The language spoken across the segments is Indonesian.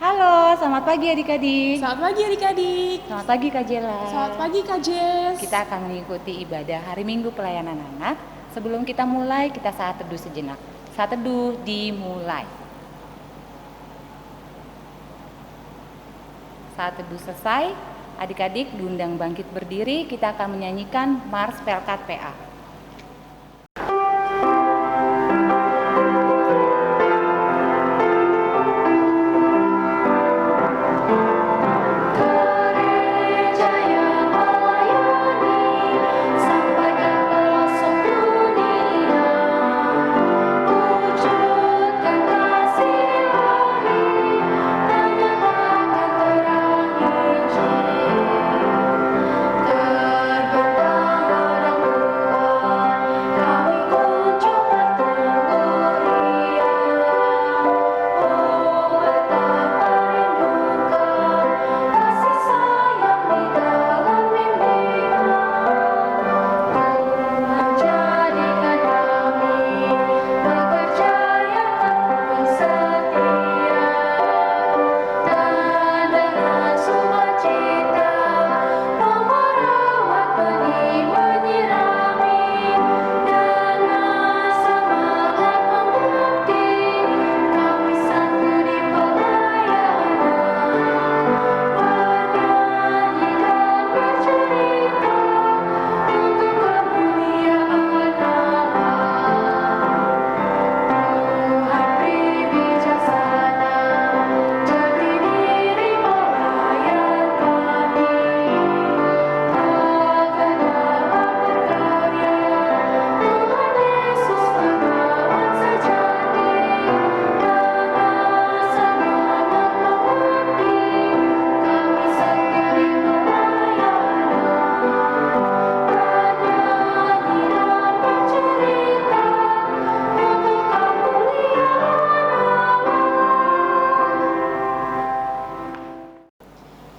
Halo, selamat pagi adik-adik. Selamat pagi adik-adik. Selamat pagi Kak Jela. Selamat pagi Kak Jess. Kita akan mengikuti ibadah hari Minggu pelayanan anak. Sebelum kita mulai, kita saat teduh sejenak. Saat teduh dimulai. Saat teduh selesai, adik-adik diundang bangkit berdiri. Kita akan menyanyikan Mars Pelkat PA.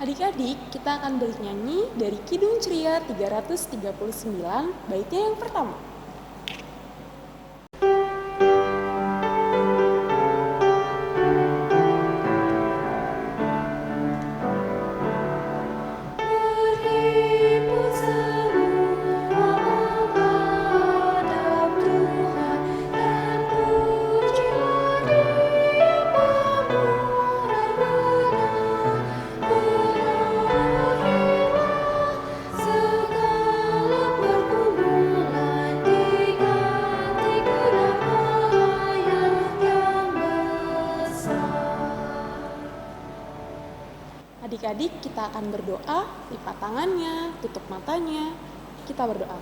Adik-adik, kita akan bernyanyi dari Kidung Ceria 339, baitnya yang pertama. Adik-adik, kita akan berdoa, lipat tangannya, tutup matanya. Kita berdoa.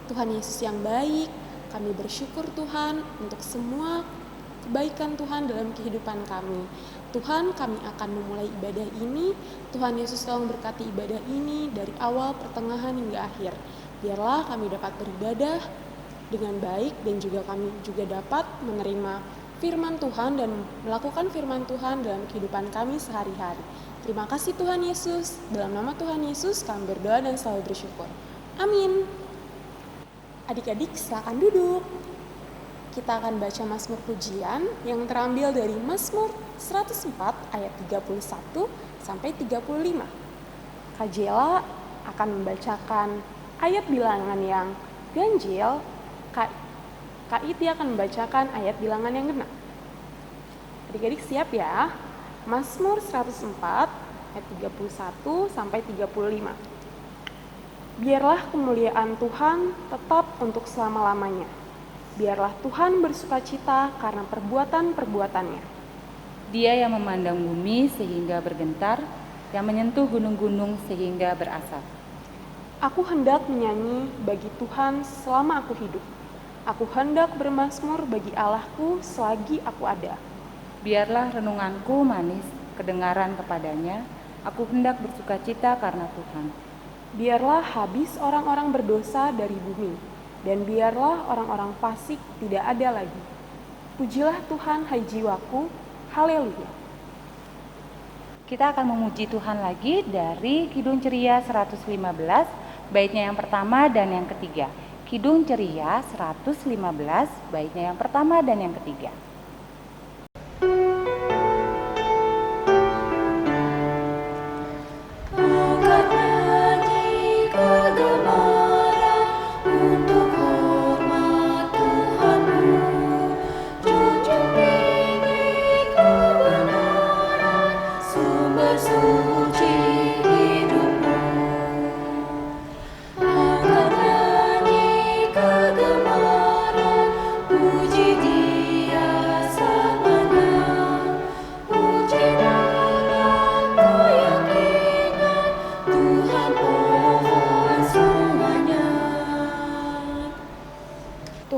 Tuhan Yesus yang baik, kami bersyukur Tuhan untuk semua kebaikan Tuhan dalam kehidupan kami. Tuhan, kami akan memulai ibadah ini. Tuhan Yesus tolong berkati ibadah ini dari awal, pertengahan, hingga akhir. Biarlah kami dapat beribadah dengan baik dan juga kami juga dapat menerima firman Tuhan dan melakukan firman Tuhan dalam kehidupan kami sehari-hari. Terima kasih Tuhan Yesus. Dalam nama Tuhan Yesus kami berdoa dan selalu bersyukur. Amin. Adik-adik silakan duduk. Kita akan baca Mazmur Pujian yang terambil dari Mazmur 104 ayat 31 sampai 35. Kak Jela akan membacakan ayat bilangan yang ganjil. Kak Iti akan membacakan ayat bilangan yang genap. Adik-adik siap ya? Mazmur 104 ayat 31 sampai 35. Biarlah kemuliaan Tuhan tetap untuk selama-lamanya. Biarlah Tuhan bersukacita karena perbuatan-perbuatannya. Dia yang memandang bumi sehingga bergentar, yang menyentuh gunung-gunung sehingga berasap. Aku hendak menyanyi bagi Tuhan selama aku hidup. Aku hendak bermazmur bagi Allahku selagi aku ada. Biarlah renunganku manis kedengaran kepadanya, aku hendak bersukacita karena Tuhan. Biarlah habis orang-orang berdosa dari bumi, dan biarlah orang-orang fasik tidak ada lagi. Pujilah Tuhan hai jiwaku, haleluya. Kita akan memuji Tuhan lagi dari Kidung Ceria 115, baitnya yang pertama dan yang ketiga. Kidung Ceria 115, baitnya yang pertama dan yang ketiga.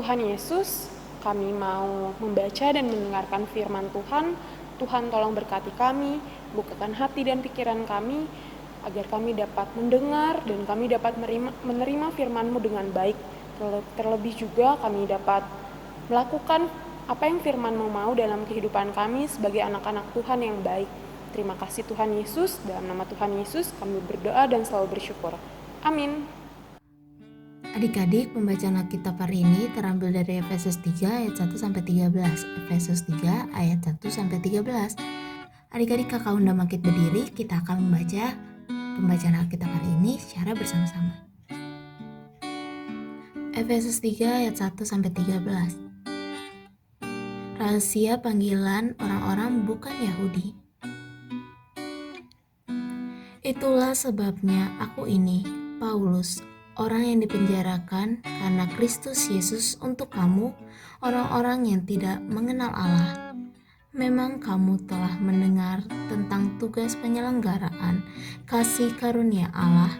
Tuhan Yesus, kami mau membaca dan mendengarkan firman Tuhan. Tuhan tolong berkati kami, bukakan hati dan pikiran kami, agar kami dapat mendengar dan kami dapat menerima firman-Mu dengan baik. Terlebih juga kami dapat melakukan apa yang firman-Mu mau dalam kehidupan kami sebagai anak-anak Tuhan yang baik. Terima kasih Tuhan Yesus, dalam nama Tuhan Yesus kami berdoa dan selalu bersyukur. Amin. Adik-adik, pembacaan Alkitab hari ini terambil dari Efesus 3 ayat 1-13. Efesus 3 ayat 1-13. Adik-adik, kakak undang bangkit berdiri, kita akan membaca pembacaan Alkitab hari ini secara bersama-sama. Efesus 3 ayat 1-13. Rahasia panggilan orang-orang bukan Yahudi. Itulah sebabnya aku ini, Paulus, orang yang dipenjarakan karena Kristus Yesus untuk kamu, orang-orang yang tidak mengenal Allah. Memang kamu telah mendengar tentang tugas penyelenggaraan kasih karunia Allah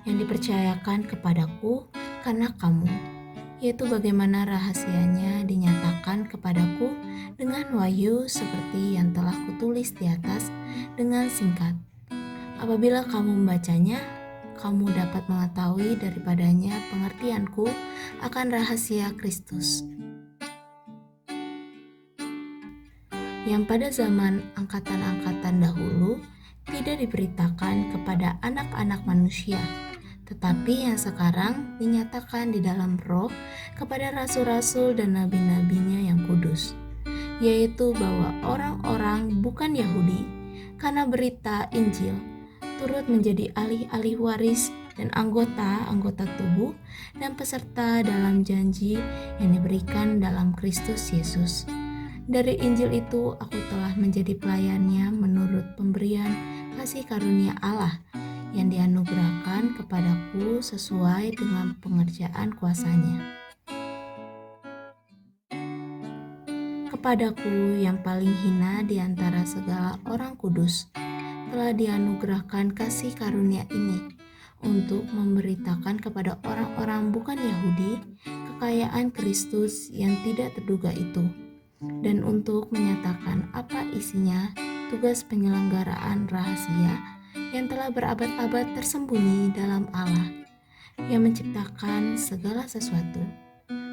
yang dipercayakan kepadaku karena kamu, yaitu bagaimana rahasianya dinyatakan kepadaku dengan wahyu seperti yang telah kutulis di atas dengan singkat. Apabila kamu membacanya, kamu dapat mengetahui daripadanya pengertianku akan rahasia Kristus, yang pada zaman angkatan-angkatan dahulu tidak diberitakan kepada anak-anak manusia, tetapi yang sekarang dinyatakan di dalam Roh kepada rasul-rasul dan nabi-nabinya yang kudus, yaitu bahwa orang-orang bukan Yahudi karena berita Injil turut menjadi alih-alih waris dan anggota-anggota tubuh dan peserta dalam janji yang diberikan dalam Kristus Yesus. Dari Injil itu aku telah menjadi pelayannya menurut pemberian kasih karunia Allah yang dianugerahkan kepadaku sesuai dengan pengerjaan kuasa-Nya. Kepadaku yang paling hina di antara segala orang kudus, telah dianugerahkan kasih karunia ini untuk memberitakan kepada orang-orang bukan Yahudi kekayaan Kristus yang tidak terduga itu, dan untuk menyatakan apa isinya tugas penyelenggaraan rahasia yang telah berabad-abad tersembunyi dalam Allah yang menciptakan segala sesuatu,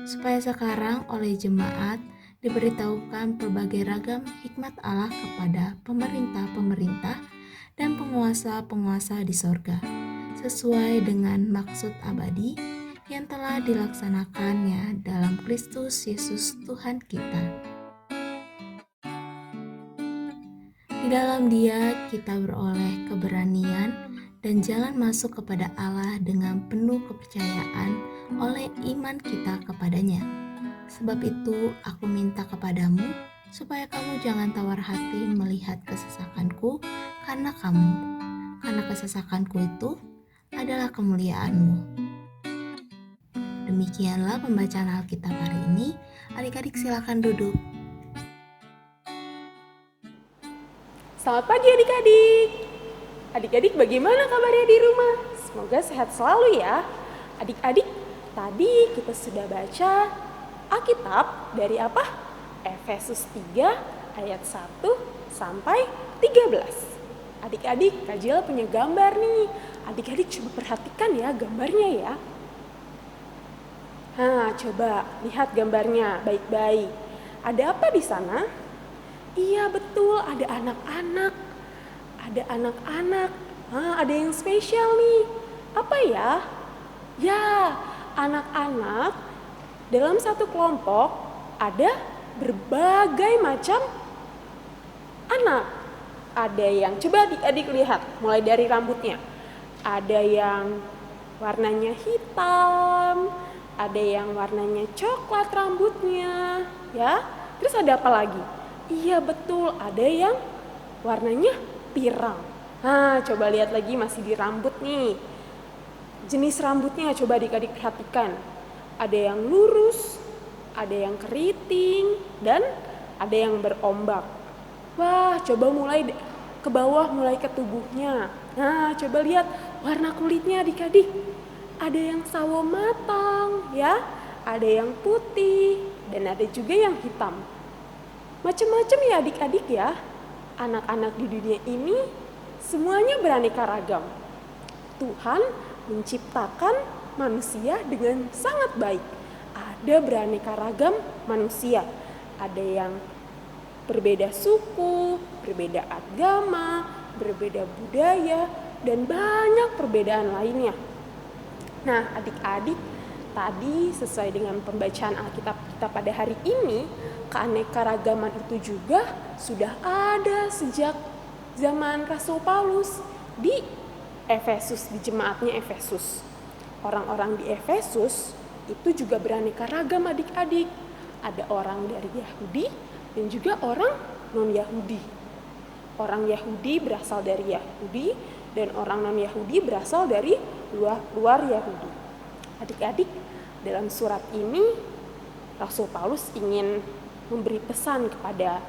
supaya sekarang oleh jemaat diberitahukan berbagai ragam hikmat Allah kepada pemerintah-pemerintah dan penguasa-penguasa di sorga, sesuai dengan maksud abadi yang telah dilaksanakannya dalam Kristus Yesus Tuhan kita. Di dalam Dia kita beroleh keberanian dan jalan masuk kepada Allah dengan penuh kepercayaan oleh iman kita kepadanya. Sebab itu aku minta kepadamu, supaya kamu jangan tawar hati melihat kesesakanku karena kamu, karena kesesakanku itu adalah kemuliaanmu. Demikianlah pembacaan Alkitab hari ini. Adik-adik silakan duduk. Selamat pagi adik-adik. Adik-adik bagaimana kabarnya di rumah? Semoga sehat selalu ya. Adik-adik, tadi kita sudah baca Alkitab dari apa? Efesus 3 ayat 1 sampai 13. Adik-adik, Kak Jela punya gambar nih. Adik-adik coba perhatikan ya gambarnya ya. Nah, coba lihat gambarnya baik-baik. Ada apa di sana? Iya betul, ada anak-anak. Ada anak-anak. Nah, ada yang spesial nih. Apa ya? Ya, anak-anak dalam satu kelompok ada berbagai macam anak. Ada yang, coba adik-adik lihat, mulai dari rambutnya. Ada yang warnanya hitam, ada yang warnanya coklat rambutnya, ya. Terus ada apa lagi? Iya betul, ada yang warnanya pirang. Nah, coba lihat lagi masih di rambut nih. Jenis rambutnya coba adik-adik perhatikan. Ada yang lurus, ada yang keriting, dan ada yang berombak. Wah, coba mulai ke bawah, mulai ke tubuhnya. Nah, coba lihat warna kulitnya adik-adik. Ada yang sawo matang, ya. ada yang putih, dan ada juga yang hitam. Macam-macam ya adik-adik ya. Anak-anak di dunia ini semuanya beraneka ragam. Tuhan menciptakan manusia dengan sangat baik. Ada beraneka ragam manusia. Ada yang berbeda suku, berbeda agama, berbeda budaya, dan banyak perbedaan lainnya. Nah, adik-adik, tadi sesuai dengan pembacaan Alkitab kita pada hari ini, keanekaragaman itu juga sudah ada sejak zaman Rasul Paulus di Efesus, di jemaatnya Efesus. Orang-orang di Efesus itu juga beraneka ragam adik-adik. Ada orang dari Yahudi dan juga orang non-Yahudi. Orang Yahudi berasal dari Yahudi dan orang non-Yahudi berasal dari luar Yahudi. Adik-adik, dalam surat ini Rasul Paulus ingin memberi pesan kepada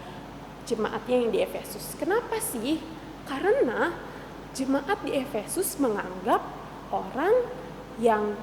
jemaatnya yang di Efesus. Kenapa sih? Karena jemaat di Efesus menganggap orang yang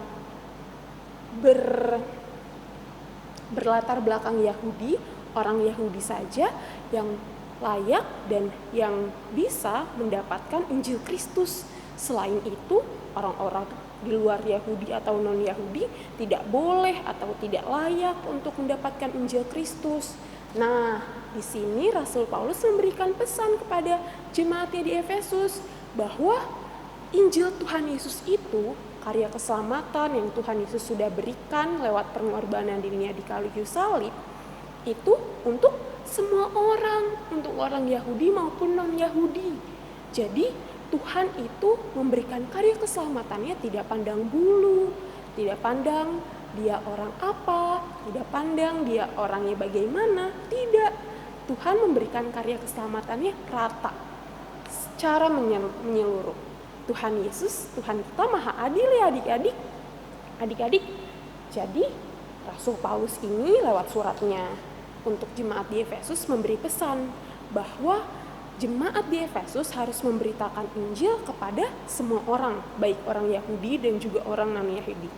berlatar belakang Yahudi, orang Yahudi saja yang layak dan yang bisa mendapatkan Injil Kristus. Selain itu, orang-orang di luar Yahudi atau non-Yahudi tidak boleh atau tidak layak untuk mendapatkan Injil Kristus. Nah, di sini Rasul Paulus memberikan pesan kepada jemaatnya di Efesus bahwa Injil Tuhan Yesus itu karya keselamatan yang Tuhan Yesus sudah berikan lewat pengorbanan dirinya di kayu salib itu untuk semua orang, untuk orang Yahudi maupun non-Yahudi. Jadi Tuhan itu memberikan karya keselamatannya tidak pandang bulu, tidak pandang dia orang apa, tidak pandang dia orangnya bagaimana, tidak. Tuhan memberikan karya keselamatannya rata, secara menyeluruh. Tuhan Yesus, Tuhan kita maha adil ya adik-adik. Adik-adik, jadi Rasul Paulus ini lewat suratnya untuk jemaat di Efesus memberi pesan bahwa jemaat di Efesus harus memberitakan Injil kepada semua orang, baik orang Yahudi dan juga orang non-Yahudi.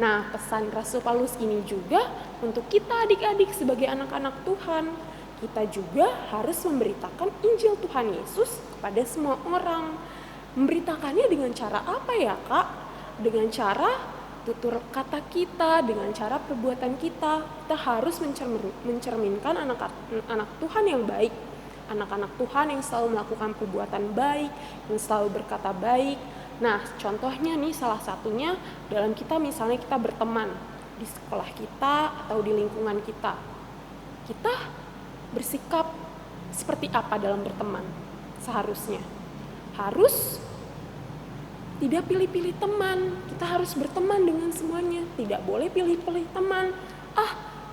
Nah, pesan Rasul Paulus ini juga untuk kita adik-adik sebagai anak-anak Tuhan. Kita juga harus memberitakan Injil Tuhan Yesus kepada semua orang. Memberitakannya dengan cara apa ya, Kak? Dengan cara tutur kata kita, dengan cara perbuatan kita. Kita harus mencerminkan anak Tuhan yang baik. Anak-anak Tuhan yang selalu melakukan perbuatan baik, yang selalu berkata baik. Nah, contohnya nih salah satunya dalam kita misalnya kita berteman di sekolah kita atau di lingkungan kita. Kita bersikap seperti apa dalam berteman? Seharusnya harus tidak pilih-pilih teman. Kita harus berteman dengan semuanya. Tidak boleh pilih-pilih teman.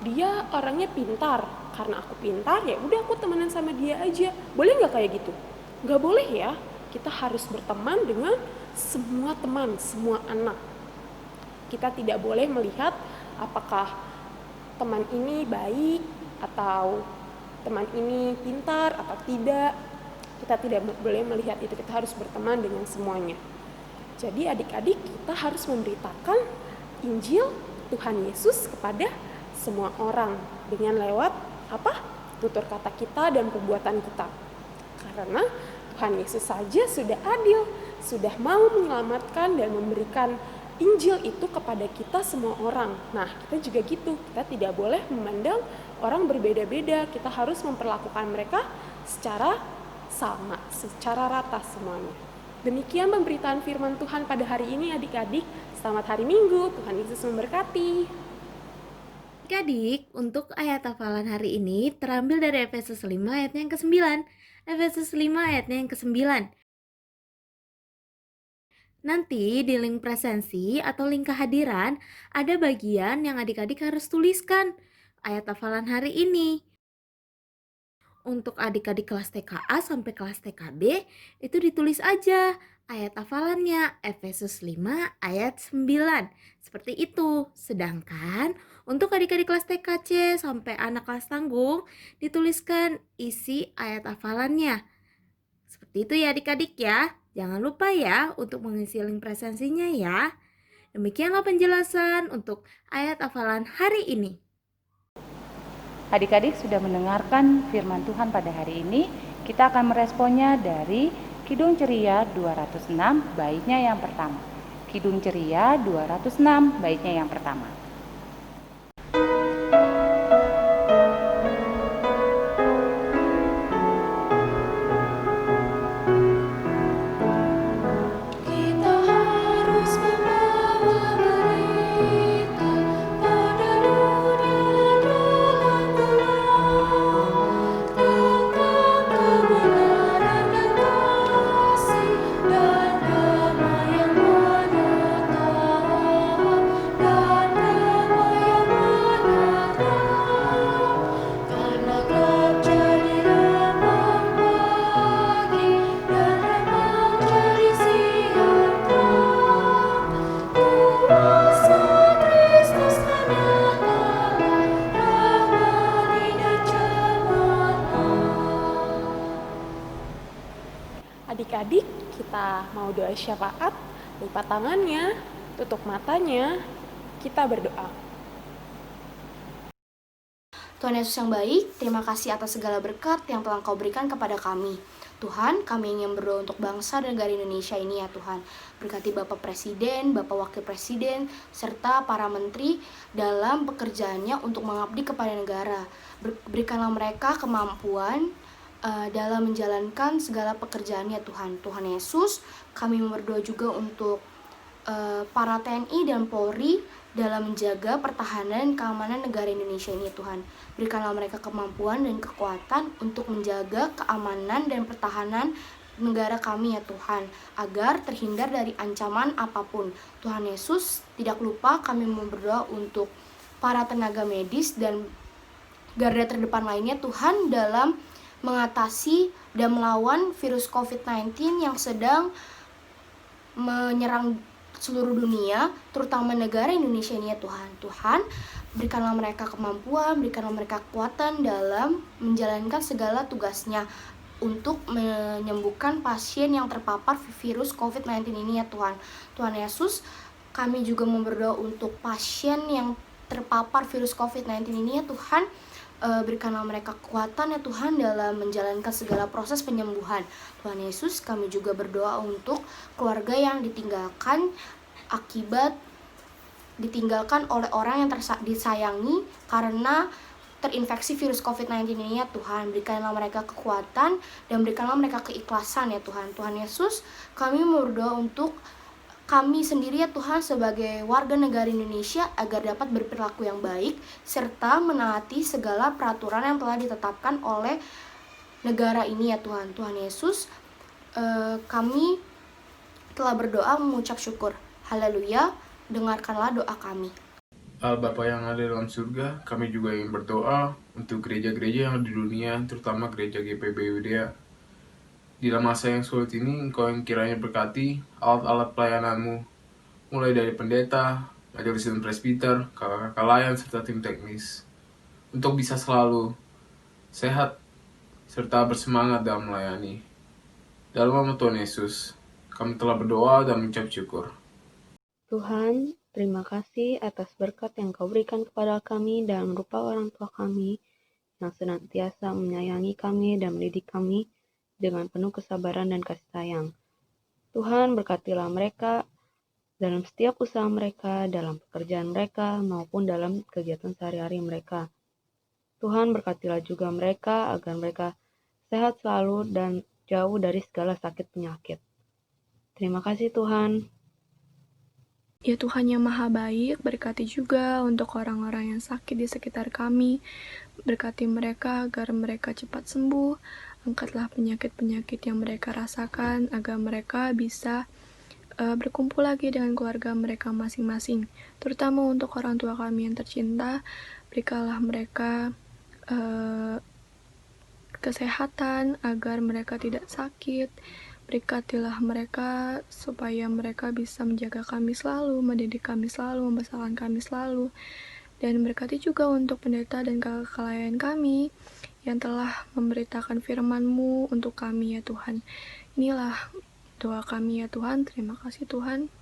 Dia orangnya pintar, karena aku pintar ya udah aku temenan sama dia aja. Boleh nggak kayak gitu? Nggak boleh ya. Kita harus berteman dengan semua teman, semua anak. Kita tidak boleh melihat apakah teman ini baik atau teman ini pintar atau tidak. Kita tidak boleh melihat itu. Kita harus berteman dengan semuanya. Jadi adik-adik, kita harus memberitakan Injil Tuhan Yesus kepada semua orang dengan lewat tutur kata kita dan perbuatan kita. Karena Tuhan Yesus saja sudah adil, sudah mau menyelamatkan dan memberikan Injil itu kepada kita semua orang. Nah, kita juga gitu. Kita tidak boleh memandang orang berbeda-beda. Kita harus memperlakukan mereka secara sama, secara rata semuanya. Demikian pemberitaan firman Tuhan pada hari ini adik-adik. Selamat hari Minggu, Tuhan Yesus memberkati. Adik-adik, untuk ayat hafalan hari ini terambil dari Efesus 5 ayatnya yang ke-9. Efesus 5 ayatnya yang ke-9. Nanti di link presensi atau link kehadiran ada bagian yang adik-adik harus tuliskan ayat hafalan hari ini. Untuk adik-adik kelas TKA sampai kelas TKB itu ditulis aja ayat hafalannya Efesus 5 ayat 9. Seperti itu. Sedangkan untuk adik-adik kelas TKC sampai anak kelas tanggung dituliskan isi ayat hafalannya. Seperti itu ya adik-adik ya. Jangan lupa ya untuk mengisi link presensinya ya. Demikianlah penjelasan untuk ayat hafalan hari ini. Adik-adik sudah mendengarkan firman Tuhan pada hari ini. Kita akan meresponnya dari Kidung Ceria 206 baitnya yang pertama. Kidung Ceria 206 baitnya yang pertama. Kita harus membawa berita pada dunia dalam gelap tentang kebenaran dan kasih dan damai yang menetap dan damai yang menetap karena gelap jadi remang pagi dan remang jadi siang terang. Kuasa Kristus kan nyata, rahmani dan cemerlang. Adik-adik, kita mau doa syafaat, lipat tangannya, tutup matanya, kita berdoa. Tuhan Yesus yang baik, terima kasih atas segala berkat yang telah Kau berikan kepada kami. Tuhan, kami ingin berdoa untuk bangsa dan negara Indonesia ini ya Tuhan. Berkati Bapak Presiden, Bapak Wakil Presiden, serta para menteri dalam pekerjaannya untuk mengabdi kepada negara. Berikanlah mereka kemampuan dalam menjalankan segala pekerjaannya Tuhan. Tuhan Yesus, kami berdoa juga untuk para TNI dan Polri dalam menjaga pertahanan dan keamanan negara Indonesia ini Tuhan. Berikanlah mereka kemampuan dan kekuatan untuk menjaga keamanan dan pertahanan negara kami ya Tuhan, agar terhindar dari ancaman apapun. Tuhan Yesus, tidak lupa kami berdoa untuk para tenaga medis dan garda terdepan lainnya Tuhan dalam mengatasi dan melawan virus COVID-19 yang sedang menyerang seluruh dunia, terutama negara Indonesia ini ya Tuhan. Tuhan, berikanlah mereka kemampuan, berikanlah mereka kekuatan dalam menjalankan segala tugasnya untuk menyembuhkan pasien yang terpapar virus COVID-19 ini ya Tuhan. Tuhan Yesus, kami juga berdoa untuk pasien yang terpapar virus COVID-19 ini ya Tuhan. Berikanlah mereka kekuatan ya Tuhan dalam menjalankan segala proses penyembuhan. Tuhan Yesus, kami juga berdoa untuk keluarga yang ditinggalkan oleh orang yang disayangi karena terinfeksi virus COVID-19 ini ya Tuhan. Berikanlah mereka kekuatan dan berikanlah mereka keikhlasan ya Tuhan. Tuhan Yesus, kami berdoa untuk kami sendiri ya Tuhan sebagai warga negara Indonesia agar dapat berperilaku yang baik serta menaati segala peraturan yang telah ditetapkan oleh negara ini ya Tuhan. Tuhan Yesus, kami telah berdoa mengucap syukur. Haleluya, dengarkanlah doa kami. Bapa yang ada dalam surga, kami juga ingin berdoa untuk gereja-gereja yang ada di dunia, terutama gereja GPB Widya. Di dalam masa yang sulit ini, Engkau yang kiranya berkati alat-alat pelayananmu, mulai dari pendeta, majelis dan presbiter, kakak-kakak layan, serta tim teknis, untuk bisa selalu sehat, serta bersemangat dalam melayani. Dalam nama Tuhan Yesus, kami telah berdoa dan mengucap syukur. Tuhan, terima kasih atas berkat yang Kau berikan kepada kami dalam rupa orang tua kami yang senantiasa menyayangi kami dan mendidik kami dengan penuh kesabaran dan kasih sayang. Tuhan, berkatilah mereka dalam setiap usaha mereka, dalam pekerjaan mereka, maupun dalam kegiatan sehari-hari mereka. Tuhan, berkatilah juga mereka agar mereka sehat selalu dan jauh dari segala sakit penyakit. Terima kasih Tuhan. Ya Tuhan yang Maha Baik, berkati juga untuk orang-orang yang sakit di sekitar kami. Berkati mereka agar mereka cepat sembuh. Angkatlah penyakit-penyakit yang mereka rasakan agar mereka bisa berkumpul lagi dengan keluarga mereka masing-masing. Terutama untuk orang tua kami yang tercinta, berikanlah mereka kesehatan agar mereka tidak sakit. Berkatilah mereka supaya mereka bisa menjaga kami selalu, mendidik kami selalu, membesarkan kami selalu. Dan berkati juga untuk pendeta dan kakak layan kami yang telah memberitakan firman-Mu untuk kami ya Tuhan. Inilah doa kami ya Tuhan. Terima kasih Tuhan.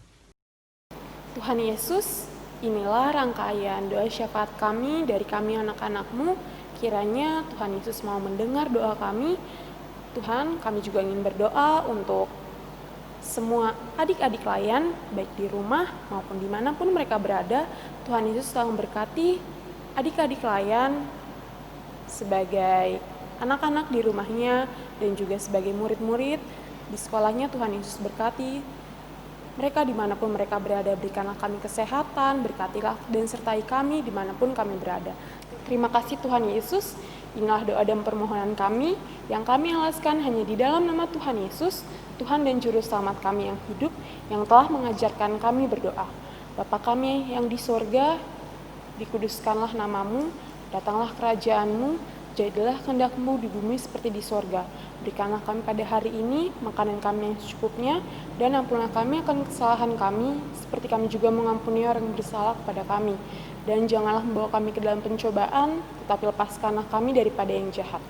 Tuhan Yesus, inilah rangkaian doa syafaat kami dari kami anak-anak-Mu. Kiranya Tuhan Yesus mau mendengar doa kami. Tuhan, kami juga ingin berdoa untuk semua adik-adik layan, baik di rumah maupun dimanapun mereka berada. Tuhan Yesus telah memberkati adik-adik layan sebagai anak-anak di rumahnya dan juga sebagai murid-murid di sekolahnya. Tuhan Yesus berkati mereka dimanapun mereka berada. Berikanlah kami kesehatan, berkatilah dan sertai kami dimanapun kami berada. Terima kasih Tuhan Yesus. Inilah doa dan permohonan kami yang kami alaskan hanya di dalam nama Tuhan Yesus, Tuhan dan Juru Selamat kami yang hidup, yang telah mengajarkan kami berdoa. Bapa kami yang di sorga, dikuduskanlah namamu, datanglah kerajaanmu, jadilah kehendak-Mu di bumi seperti di sorga. Berikanlah kami pada hari ini makanan kami yang secukupnya, dan ampunilah kami akan kesalahan kami, seperti kami juga mengampuni orang yang bersalah kepada kami. Dan janganlah membawa kami ke dalam pencobaan, tetapi lepaskanlah kami daripada yang jahat.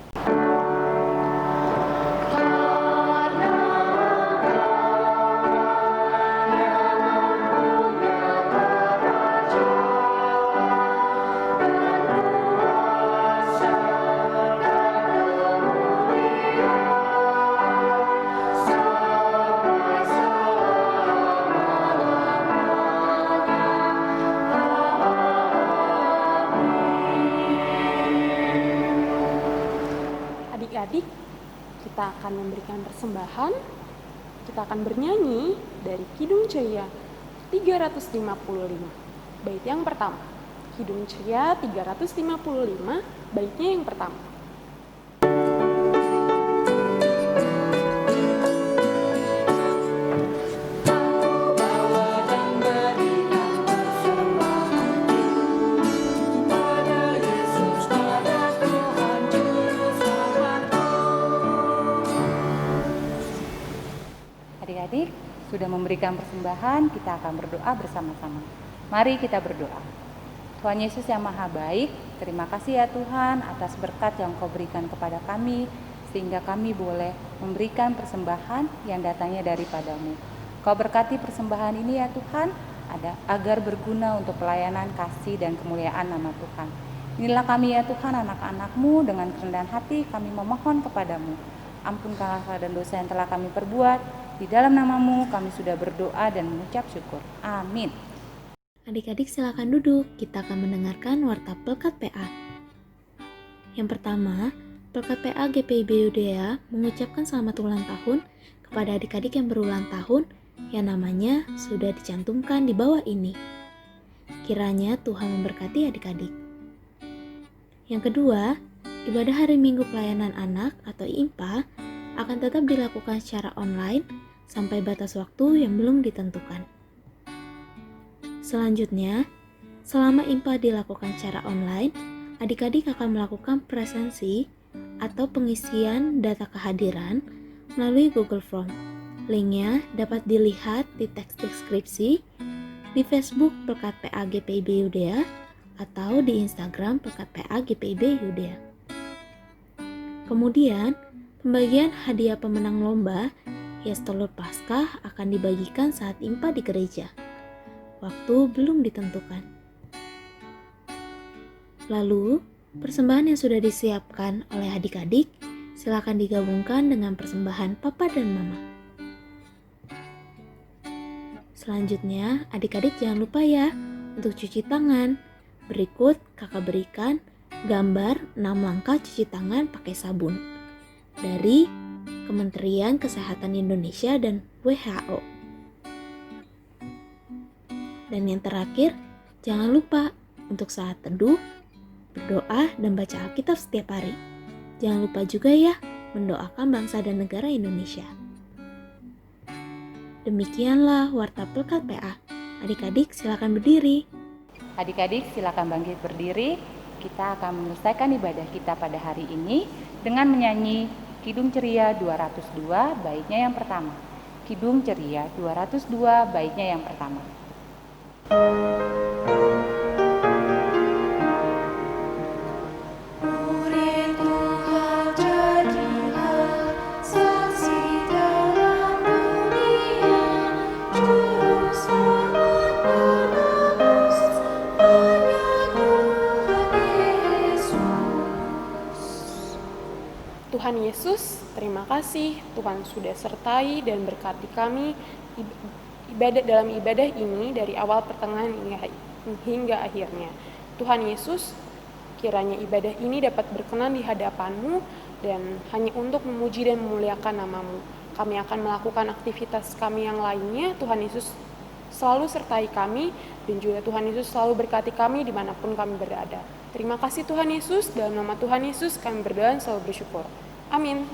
Adik-adik, kita akan memberikan persembahan. Kita akan bernyanyi dari Kidung Ceria 355. Bait yang pertama. Kidung Ceria 355, baitnya yang pertama. Adik-adik sudah memberikan persembahan, kita akan berdoa bersama-sama. Mari kita berdoa. Tuhan Yesus yang Maha Baik, terima kasih ya Tuhan atas berkat yang Kau berikan kepada kami, sehingga kami boleh memberikan persembahan yang datangnya daripada-Mu. Kau berkati persembahan ini ya Tuhan, agar berguna untuk pelayanan kasih dan kemuliaan nama Tuhan. Inilah kami ya Tuhan, anak-anak-Mu, dengan kerendahan hati kami memohon kepada-Mu. Ampunkanlah salah dan dosa yang telah kami perbuat. Di dalam nama-Mu kami sudah berdoa dan mengucap syukur. Amin. Adik-adik silakan duduk, kita akan mendengarkan warta Pelkat PA. Yang pertama, Pelkat PA GPIB Yudea mengucapkan selamat ulang tahun kepada adik-adik yang berulang tahun yang namanya sudah dicantumkan di bawah ini. Kiranya Tuhan memberkati adik-adik. Yang kedua, ibadah hari Minggu Pelayanan Anak atau IMPA akan tetap dilakukan secara online sampai batas waktu yang belum ditentukan. Selanjutnya, selama IMPA dilakukan secara online, adik-adik akan melakukan presensi atau pengisian data kehadiran melalui Google Form. Linknya dapat dilihat di teks deskripsi, di Facebook Pelkat PA GPIB Yudea, atau di Instagram Pelkat PA GPIB Yudea. Kemudian, pembagian hadiah pemenang lomba hias telur Paskah akan dibagikan saat IMPA di gereja. Waktu belum ditentukan. Lalu, persembahan yang sudah disiapkan oleh adik-adik silakan digabungkan dengan persembahan Papa dan Mama. Selanjutnya, adik-adik jangan lupa ya untuk cuci tangan. Berikut kakak berikan gambar 6 langkah cuci tangan pakai sabun dari Kementerian Kesehatan Indonesia dan WHO. Dan yang terakhir, jangan lupa untuk saat teduh, berdoa dan baca Alkitab setiap hari. Jangan lupa juga ya mendoakan bangsa dan negara Indonesia. Demikianlah warta Pelkat PA. Adik-adik silakan berdiri. Adik-adik silakan bangkit berdiri. Kita akan menyelesaikan ibadah kita pada hari ini dengan menyanyi Kidung Ceria 202 baitnya yang pertama. Kidung Ceria 202 baitnya yang pertama. Murid Tuhan jadilah saksi dalam dunia, juru selamat Tuhan Yesus, terima kasih Tuhan sudah sertai dan berkati kami dalam ibadah ini dari awal pertengahan hingga akhirnya. Tuhan Yesus, kiranya ibadah ini dapat berkenan di hadapan-Mu dan hanya untuk memuji dan memuliakan nama-Mu. Kami akan melakukan aktivitas kami yang lainnya. Tuhan Yesus selalu sertai kami dan juga Tuhan Yesus selalu berkati kami dimanapun kami berada. Terima kasih Tuhan Yesus, dalam nama Tuhan Yesus kami berdoa dan selalu bersyukur. Amin.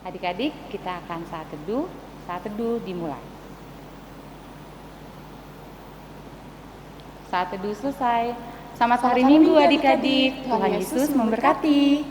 Adik-adik, kita akan saat teduh dimulai. Saat teduh selesai. Selamat hari Minggu adik-adik. Tuhan Yesus memberkati.